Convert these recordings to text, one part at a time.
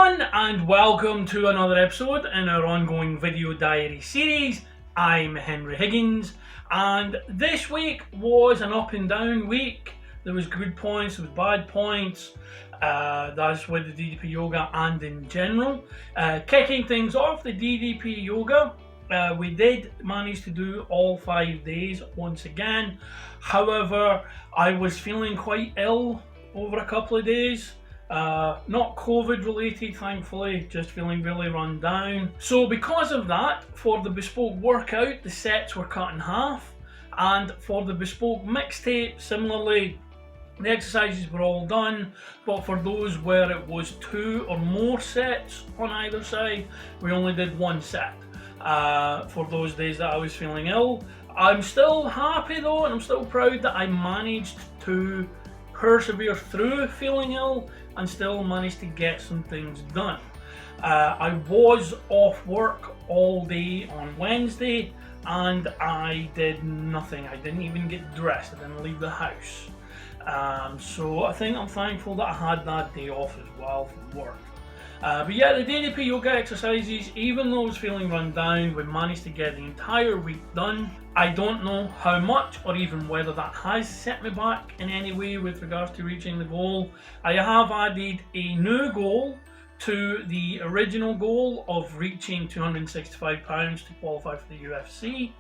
everyone, and welcome to another episode in our ongoing video diary series. I'm Henry Higgins, and this week was an up and down week. There was good points, there was bad points. That's with the DDP Yoga and in general. Kicking things off, the DDP Yoga. We did manage to do all 5 days once again. However, I was feeling quite ill over a couple of days. Not COVID related, thankfully, just feeling really run down. So because of that, for the bespoke workout, the sets were cut in half, and for the bespoke mixtape, similarly, the exercises were all done, but for those where it was 2 or more sets on either side, we only did 1 set for those days that I was feeling ill. I'm still happy though, and I'm still proud that I managed to persevere through feeling ill and still managed to get some things done. I was off work all day on Wednesday and I did nothing. I didn't even get dressed, I didn't leave the house. So I think I'm thankful that I had that day off as well from work. But yeah, the DDP Yoga exercises, even though I was feeling run down, we managed to get the entire week done. I don't know how much or even whether that has set me back in any way with regards to reaching the goal. I have added a new goal to the original goal of reaching 265 pounds to qualify for the UFC.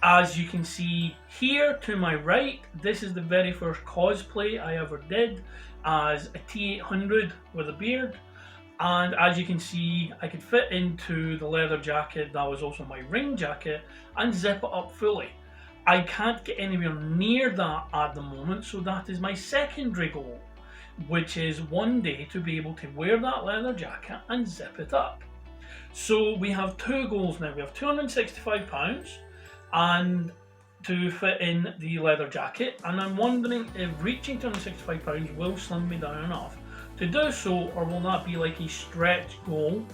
As you can see here to my right, this is the very first cosplay I ever did as a T800 with a beard. And as you can see, I could fit into the leather jacket that was also my ring jacket and zip it up fully. I can't get anywhere near that at the moment, so that is my secondary goal, which is one day to be able to wear that leather jacket and zip it up. So we have 2 goals now. We have 265 pounds and to fit in the leather jacket, and I'm wondering if reaching 265 pounds will slim me down enough to do so, or will that be like a stretch goal,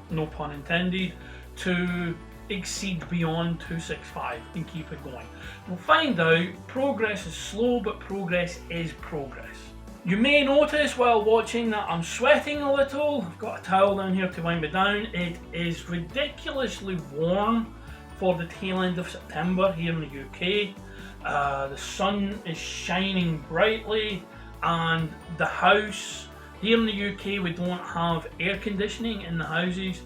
no pun intended, to exceed beyond 265 and keep it going. We'll find out. Progress is slow, but progress is progress. You may notice while watching that I'm sweating a little. I've got a towel down here to wind me down. It is ridiculously warm for the tail end of September here in the UK. The sun is shining brightly, and the house here in the UK, we don't have air conditioning in the houses,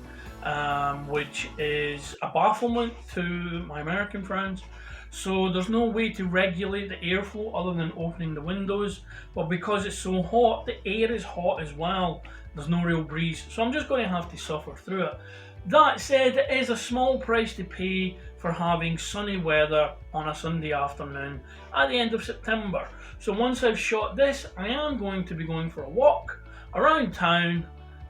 which is a bafflement to my American friends. So there's no way to regulate the airflow other than opening the windows, but because it's so hot, the air is hot as well. There's no real breeze, so I'm just going to have to suffer through it. That said, it is a small price to pay for having sunny weather on a Sunday afternoon at the end of September. So once I've shot this, I am going to be going for a walk around town,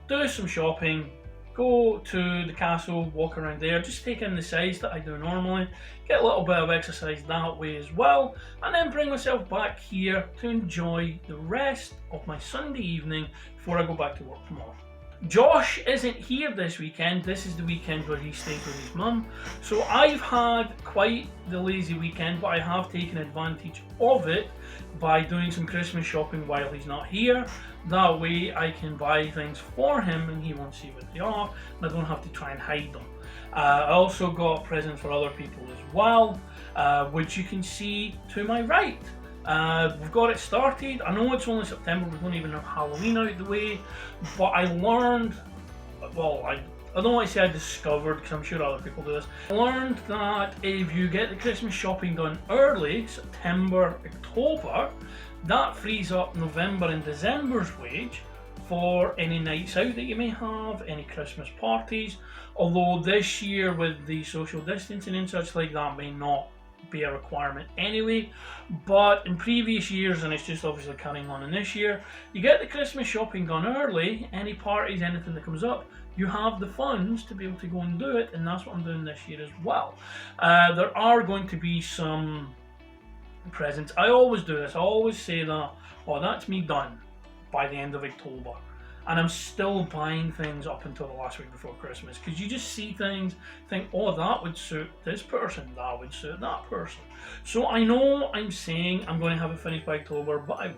do some shopping, go to the castle, walk around there, just take in the sights that I do normally, get a little bit of exercise that way as well, and then bring myself back here to enjoy the rest of my Sunday evening before I go back to work tomorrow. Josh isn't here this weekend. This is the weekend where he stays with his mum. So I've had quite the lazy weekend, but I have taken advantage of it by doing some Christmas shopping while he's not here. That way I can buy things for him and he won't see what they are, and I don't have to try and hide them. I also got presents for other people as well, which you can see to my right. We've got it started. I know it's only September, we don't even have Halloween out the way, but I learned, well, I don't want to say I discovered, because I'm sure other people do this. I learned that if you get the Christmas shopping done early, September, October, that frees up November and December's wage for any nights out that you may have, any Christmas parties, although this year with the social distancing and such like that may not be a requirement anyway. But in previous years, and it's just obviously carrying on in this year, you get the Christmas shopping done early, any parties, anything that comes up, you have the funds to be able to go and do it, and that's what I'm doing this year as well. There are going to be some presents. I always do this, I always say that, oh, that's me done by the end of October. And I'm still buying things up until the last week before Christmas, because you just see things, think, oh, that would suit this person, that would suit that person. So I know I'm saying I'm going to have it finished by October, but I won't.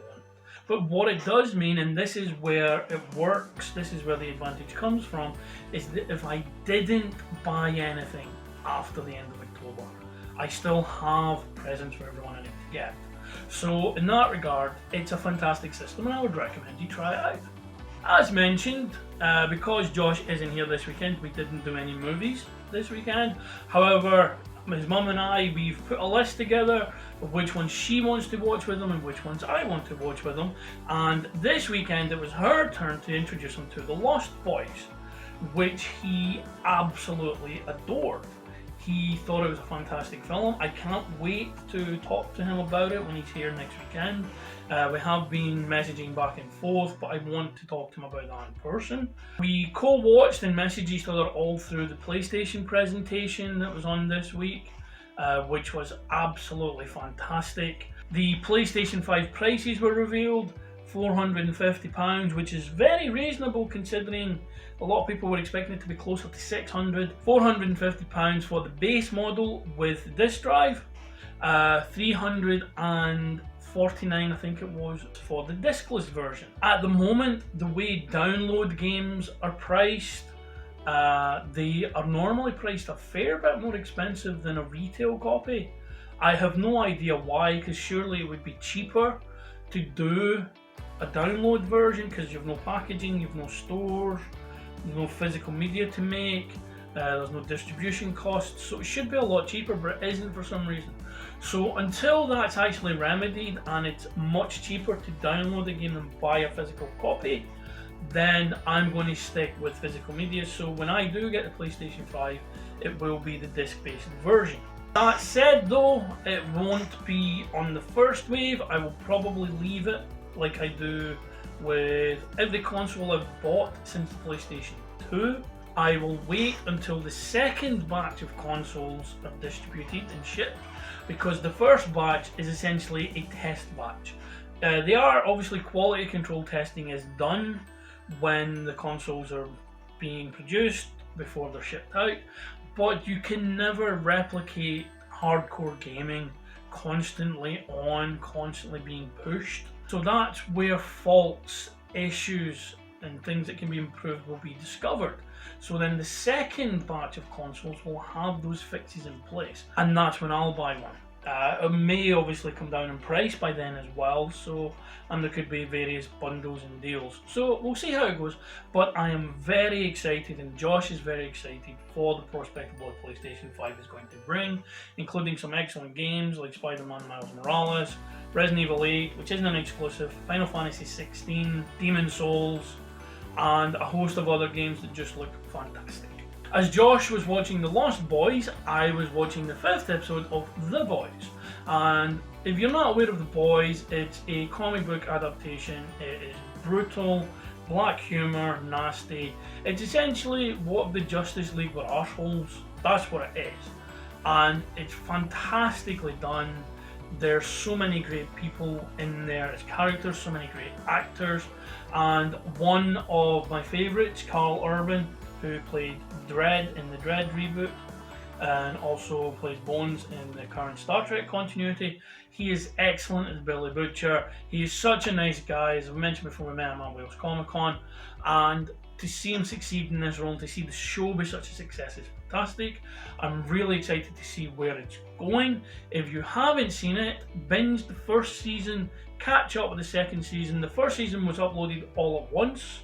But what it does mean, and this is where it works, this is where the advantage comes from, is that if I didn't buy anything after the end of October, I still have presents for everyone I need to get. So in that regard, it's a fantastic system and I would recommend you try it out. As mentioned, because Josh isn't here this weekend, we didn't do any movies this weekend. However, his mum and I, we've put a list together of which ones she wants to watch with him and which ones I want to watch with him. And this weekend it was her turn to introduce him to The Lost Boys, which he absolutely adored. He thought it was a fantastic film. I can't wait to talk to him about it when he's here next weekend. We have been messaging back and forth, but I want to talk to him about that in person. We co-watched and messaged each other all through the PlayStation presentation that was on this week, which was absolutely fantastic. The PlayStation 5 prices were revealed, £450, which is very reasonable considering a lot of people were expecting it to be closer to £600. £450 for the base model with disk drive, £349 I think it was for the diskless version. At the moment, the way download games are priced, they are normally priced a fair bit more expensive than a retail copy. I have no idea why, because surely it would be cheaper to do a download version because you've no packaging, you've no stores, there's no physical media to make, there's no distribution costs, so it should be a lot cheaper, but it isn't for some reason. So until that's actually remedied and it's much cheaper to download a game than buy a physical copy, then I'm going to stick with physical media. So when I do get the PlayStation 5, it will be the disc-based version. That said though, it won't be on the first wave. I will probably leave it like I do with every console I've bought since the PlayStation 2. I will wait until the second batch of consoles are distributed and shipped, because the first batch is essentially a test batch. They are obviously quality control testing is done when the consoles are being produced before they're shipped out, but you can never replicate hardcore gaming constantly being pushed. So that's where faults, issues and things that can be improved will be discovered. So then the second batch of consoles will have those fixes in place, and that's when I'll buy one. It may obviously come down in price by then as well, so, and there could be various bundles and deals. So we'll see how it goes, but I am very excited, and Josh is very excited for the prospect of what PlayStation 5 is going to bring, including some excellent games like Spider-Man Miles Morales, Resident Evil 8, which isn't an exclusive, Final Fantasy 16, Demon's Souls, and a host of other games that just look fantastic. As Josh was watching The Lost Boys, I was watching the 5th episode of The Boys. And if you're not aware of The Boys, it's a comic book adaptation. It is brutal, black humour, nasty. It's essentially what the Justice League were arseholes. That's what it is. And it's fantastically done. There's so many great people in there as characters, so many great actors. And one of my favourites, Carl Urban, who played Dredd in the Dredd reboot and also plays Bones in the current Star Trek continuity. He is excellent as Billy Butcher. He is such a nice guy. As I mentioned before, we met him at Wales Comic Con, and to see him succeed in this role, to see the show be such a success is fantastic. I'm really excited to see where it's going. If you haven't seen it, binge the first season, catch up with the second season. The first season was uploaded all at once.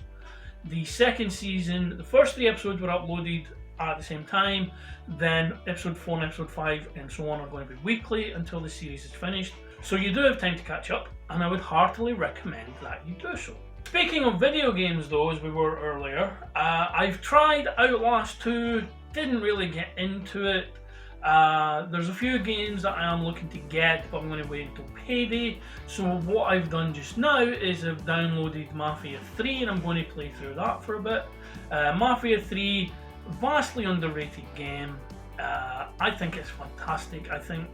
The second season, the first 3 episodes were uploaded at the same time, then episode 4 and episode 5 and so on are going to be weekly until the series is finished. So you do have time to catch up, and I would heartily recommend that you do so. Speaking of video games though, as we were earlier, I've tried Outlast 2, didn't really get into it. There's a few games that I am looking to get, but I'm going to wait until payday. So what I've done just now is I've downloaded Mafia 3 and I'm going to play through that for a bit. Mafia 3, vastly underrated game. I think it's fantastic. I think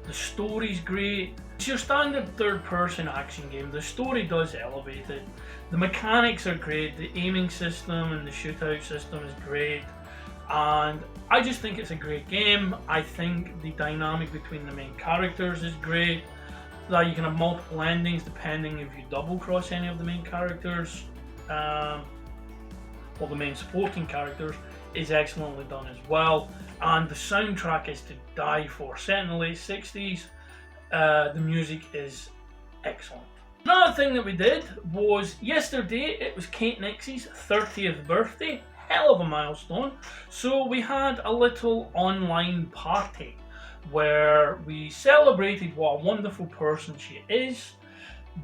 the story's great. It's your standard third-person action game. The story does elevate it. The mechanics are great. The aiming system and the shootout system is great. And I just think it's a great game. I think the dynamic between the main characters is great. that you can have multiple endings depending if you double cross any of the main characters, or the main supporting characters, is excellently done as well. And the soundtrack is to die for. Set in the late 60s, the music is excellent. Another thing that we did was yesterday, it was Kate Nix's 30th birthday, hell of a milestone. So we had a little online party where we celebrated what a wonderful person she is,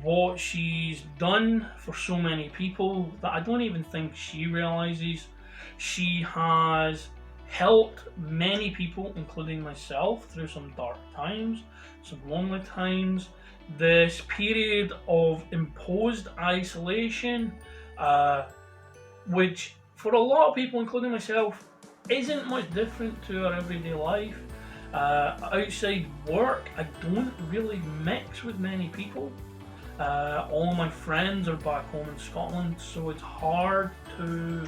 what she's done for so many people that I don't even think she realizes. She has helped many people, including myself, through some dark times, some lonely times. This period of imposed isolation, which for a lot of people, including myself, isn't much different to our everyday life. Outside work, I don't really mix with many people. All my friends are back home in Scotland, so it's hard to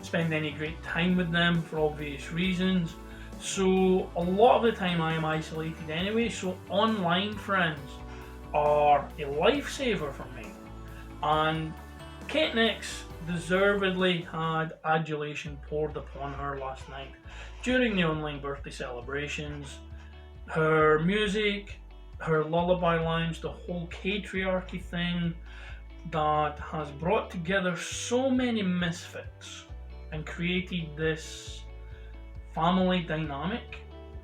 spend any great time with them for obvious reasons. So a lot of the time I am isolated anyway, so online friends are a lifesaver for me. And Kate Nix deservedly had adulation poured upon her last night during the online birthday celebrations. Her music, her lullaby lines, the whole Kate-riarchy thing that has brought together so many misfits and created this family dynamic.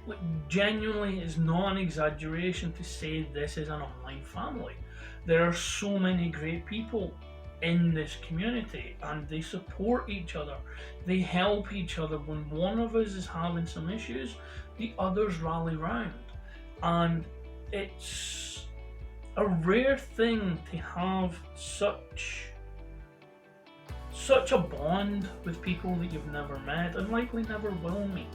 Like, genuinely is not an exaggeration to say this is an online family. There are so many great people in this community and they support each other. They help each other. When one of us is having some issues, the others rally round. And it's a rare thing to have such a bond with people that you've never met and likely never will meet.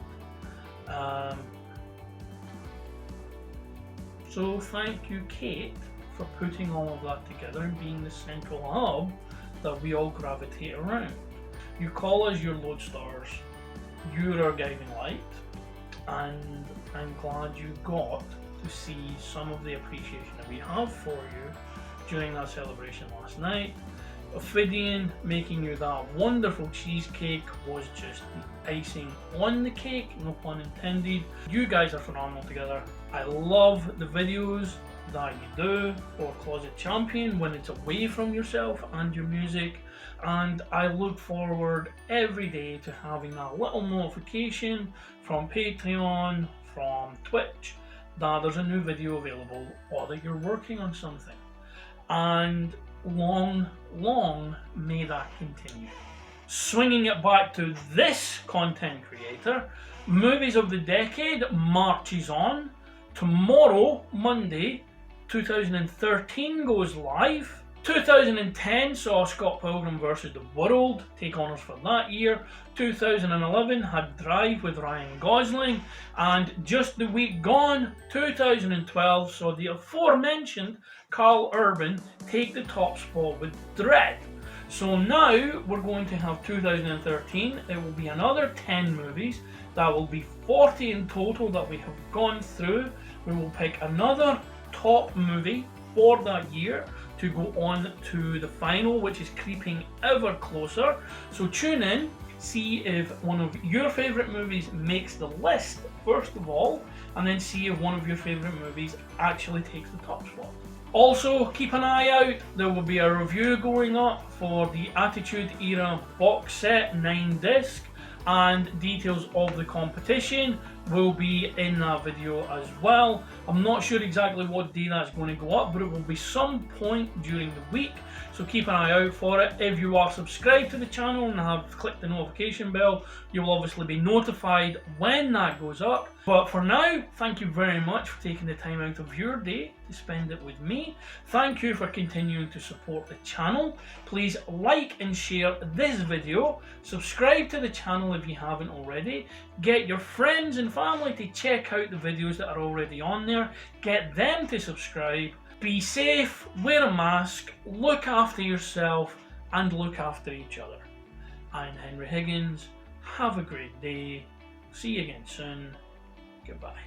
So thank you, Kate, for putting all of that together and being the central hub that we all gravitate around. You call us your lodestars, you're our guiding light, and I'm glad you got to see some of the appreciation that we have for you during that celebration last night. Ophidian making you that wonderful cheesecake was just the icing on the cake, no pun intended. You guys are phenomenal together. I love the videos that you do for Closet Champion when it's away from yourself and your music, and I look forward every day to having that little notification from Patreon, from Twitch, that there's a new video available or that you're working on something. And long may that continue. Swinging it back to this content creator, Movies of the Decade marches on. Tomorrow, Monday, 2013 goes live. 2010 saw Scott Pilgrim vs. the World take honours for that year. 2011 had Drive with Ryan Gosling, and just the week gone, 2012 saw the aforementioned Carl Urban take the top spot with Dread. So now we're going to have 2013. It will be another 10 movies. That will be 40 in total that we have gone through. We will pick another top movie for that year to go on to the final, which is creeping ever closer. So tune in, see if one of your favourite movies makes the list first of all, and then see if one of your favourite movies actually takes the top spot. Also, keep an eye out, there will be a review going up for the Attitude Era box set 9-disc, and details of the competition will be in that video as well. I'm not sure exactly what day that's going to go up, but it will be some point during the week, so keep an eye out for it. If you are subscribed to the channel and have clicked the notification bell, you will obviously be notified when that goes up. But for now, thank you very much for taking the time out of your day to spend it with me. Thank you for continuing to support the channel. Please like and share this video, subscribe to the channel if you haven't already, get your friends and family to check out the videos that are already on there, get them to subscribe. Be safe, wear a mask, look after yourself, and look after each other. I'm Henry Higgins. Have a great day. See you again soon. Goodbye.